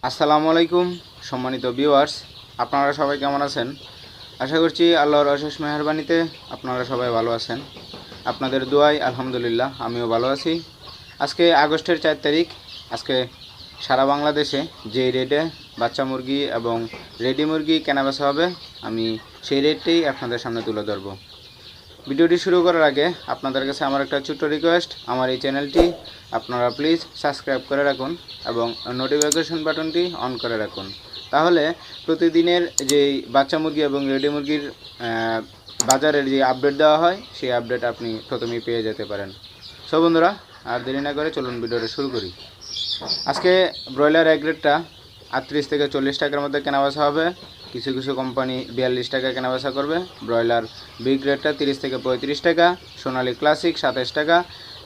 আসসালামু আলাইকুম সম্মানিত ভিউয়ার্স, আপনারা সবাই কেমন আছেন? আশা করছি আল্লাহর অশেষ মেহেরবানিতে আপনারা সবাই ভালো আছেন। আপনাদের দোয়ায় আলহামদুলিল্লাহ আমিও ভালো আছি। আজকে আগস্টের 4 তারিখ। আজকে সারা বাংলাদেশে যে রেটে বাচ্চা মুরগি এবং রেডি মুরগি কেনাবেচা হবে, আমি সেই রেটটাই আপনাদের সামনে তুলে ধরব। ভিডিওটি শুরু করার আগে আপনাদের কাছে আমার একটা ছোট্ট রিকোয়েস্ট, আমার এই চ্যানেলটি আপনারা প্লিজ সাবস্ক্রাইব করে রাখুন এবং নোটিফিকেশন বাটনটি অন করে রাখুন। তাহলে প্রতিদিনের যেই বাচ্চা মুরগি এবং রেডি মুরগির বাজারের যে আপডেট দেওয়া হয়, সেই আপডেট আপনি প্রথমেই পেয়ে যেতে পারেন। সো বন্ধুরা, আর দেরি না করে চলুন ভিডিওটা শুরু করি। আজকে ব্রয়লার এক রেটটা 38 থেকে 40 টাকার মধ্যে কেনাবেচা হবে। কিছু কিছু কোম্পানি 42 টাকা কেনাবেচা করবে। ব্রয়লার বিগ রেটটা 30 থেকে 35 টাকা, সোনালী ক্লাসিক 27 টাকা,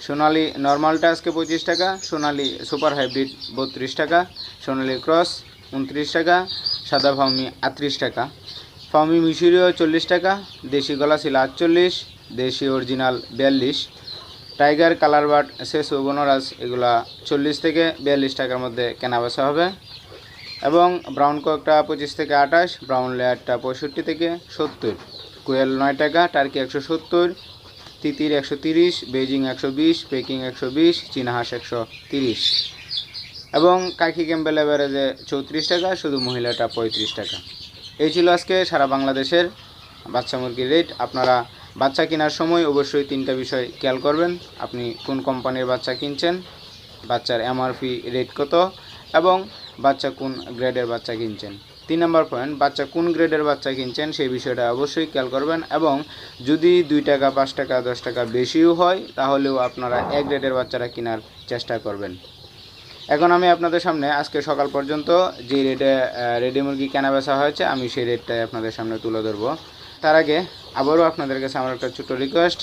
সোনালী নর্মালটা আজকে 25 টাকা, সোনালী সুপার হাইব্রিড 32 টাকা, সোনালী ক্রস 29 টাকা, সাদা ফার্মি 38 টাকা, ফার্মি মিশরীয় 40 টাকা, দেশি গলা ছিল 48, দেশি অরিজিনাল 42, টাইগার কালার বার্ড শেষ বনরাজ এগুলা 40 থেকে 42 টাকার মধ্যে কেনাবেচা হবে। এবং ব্রাউন কোকটা 25 থেকে 28, ব্রাউন লেয়ারটা 65 থেকে 70, কোয়েল 9 টাকা, টার্কি 170, তিতির 130, বেজিং 120, পেকিং 120, চীনাহাঁস 130 এবং কাকি ক্যাম্বেল এভারেজে 34 টাকা, শুধু মহিলাটা 35 টাকা। এই ছিল আজকে সারা বাংলাদেশের বাচ্চা মুরগির রেট। আপনারা বাচ্চা কেনার সময় অবশ্যই 3টা বিষয় খেয়াল করবেন। আপনি কোন কোম্পানির বাচ্চা কিনছেন, বাচ্চার এমআরপি রেট কত, এবং বাচ্চা কোন গ্রেডের বাচ্চা কিনছেন। 3 নম্বর পয়েন্ট, বাচ্চা কোন গ্রেডের বাচ্চা কিনছেন সেই বিষয়টা অবশ্যই খেয়াল করবেন। এবং যদি 2 টাকা 5 টাকা 10 টাকা বেশিও হয়, তাহলেও আপনারা এক গ্রেডের বাচ্চাটা কেনার চেষ্টা করবেন। এখন আমি আপনাদের সামনে আজকে সকাল পর্যন্ত যে রেটে রেডি মুরগি কেনাবেচা হয়েছে, আমি সেই রেটটাই আপনাদের সামনে তুলে ধরবো। তার আগে আবারও আপনাদের কাছে আমার একটা ছোট্ট রিকোয়েস্ট,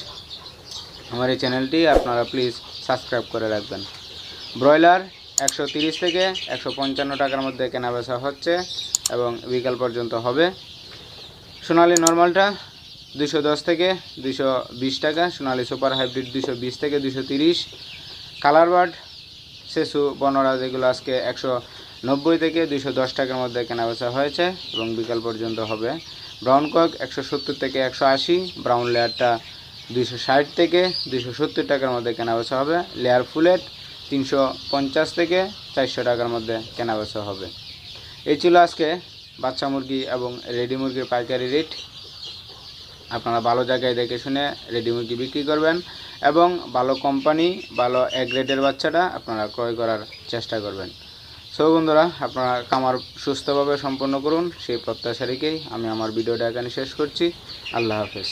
আমার এই চ্যানেলটি আপনারা প্লিজ সাবস্ক্রাইব করে রাখবেন। ব্রয়লার 130 থেকে 155 টাকার মধ্যে কেনাবেচা হচ্ছে এবং বিকাল পর্যন্ত হবে। সোনালী নর্মালটা 210 থেকে 220 টাকা, সোনালী সুপার হাইব্রিড 220 থেকে 230, কালার বার্ড সেসু বনরাজ এগুলো আজকে 190 থেকে 210 টাকার মধ্যে কেনাবেচা হয়েছে এবং বিকাল পর্যন্ত হবে। ব্রাউন কক 170 থেকে 180, ব্রাউন লেয়ারটা 260 থেকে 270 টাকার মধ্যে কেনাবেচা হবে। লেয়ার ফুলেট 350 থেকে 400 টাকার মধ্যে কেনাবেচা হবে। এই ছিল আজকে বাচ্চা মুরগি এবং রেডি মুরগির পাইকারি রেট। আপনারা ভালো জায়গায় দেখে শুনে রেডি মুরগি বিক্রি করবেন এবং ভালো কোম্পানি ভালো এক গ্রেডের বাচ্চাটা আপনারা ক্রয় করার চেষ্টা করবেন। সো বন্ধুরা, আপনারা খামার সুস্থভাবে সম্পন্ন করুন, সেই প্রত্যাশা রেখেই আমি আমার ভিডিওটা এখানে শেষ করছি। আল্লাহ হাফেজ।